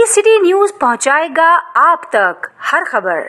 City news पहुंचाएगा आप तक हर खबर।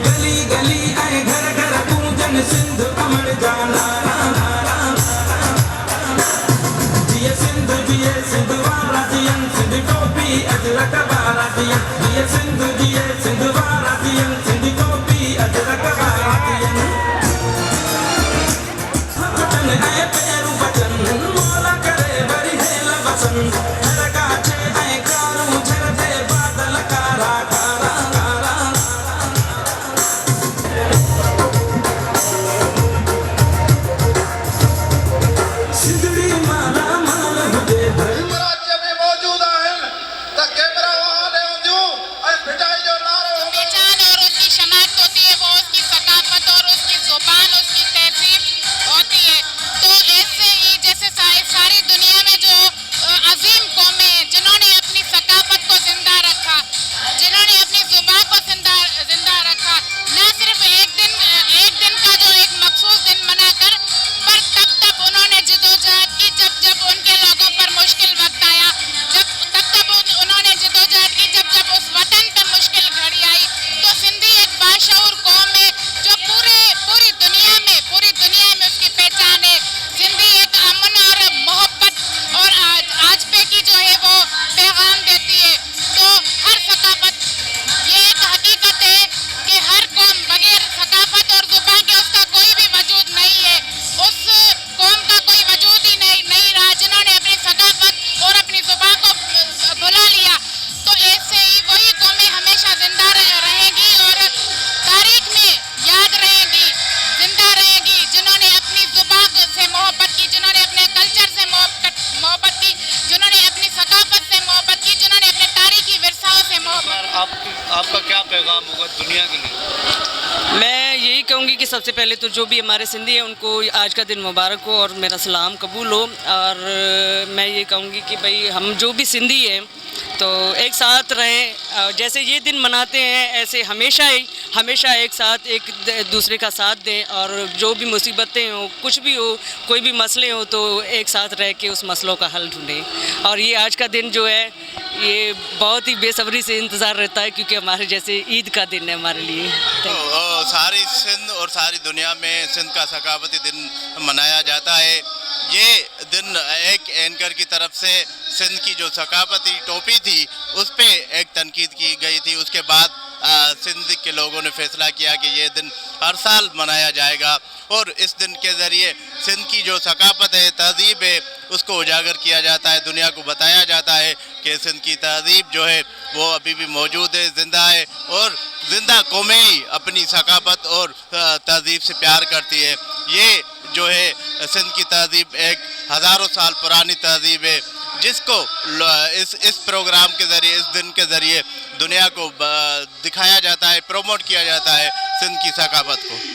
गली गली आए घर घर पूजन सिंधु अमर जाना जिये सिंधु वाला जियन सिंधु टोपी अजरक वाला जिये सिंधु वाला जियन सिंधु टोपी अजरक वाला जियन बचन आए पैरू बचन मोला करे बरी हेल बसन हरकाचे आए कारू झरते बादल कारा कारा आपका क्या पैगाम होगा दुनिया के लिए? मैं यही कहूँगी कि सबसे पहले तो जो भी हमारे सिंधी हैं उनको आज का दिन मुबारक हो और मेरा सलाम कबूल हो। और मैं ये कहूँगी कि भाई हम जो भी सिंधी हैं तो एक साथ रहें, जैसे ये दिन मनाते हैं ऐसे हमेशा एक साथ एक दूसरे का साथ दें और जो भी मुसीबतें हो कुछ भी हो कोई भी मसले हो तो एक साथ रह के उस मसलों का हल ढूंढें। और ये आज का दिन जो है ये बहुत ही बेसब्री से इंतज़ार रहता है क्योंकि हमारे जैसे ईद का दिन है हमारे लिए। सारी सिंध और सारी दुनिया में सिंध का सकाफती दिन मनाया जाता है। ये दिन एक एंकर की तरफ से सिंध की जो सकाफती टोपी थी उस पे एक तनकीद की गई थी। उसके बाद सिंध के लोगों ने फैसला किया कि ये दिन हर साल मनाया जाएगा और इस दिन के ज़रिए सिंध की जो सकाफत है, तहज़ीब है, उसको उजागर किया जाता है, दुनिया को बताया जाता है कि सिंध की तहज़ीब जो है वो अभी भी मौजूद है, ज़िंदा है और ज़िंदा कौमें ही अपनी सकाफत और तहज़ीब से प्यार करती है। ये जो है सिंध की तहज़ीब एक हज़ारों साल पुरानी तहज़ीब है जिसको इस प्रोग्राम के ज़रिए, इस दिन के ज़रिए दुनिया को दिखाया जाता है, प्रमोट किया जाता है सिंध की सकाफत को।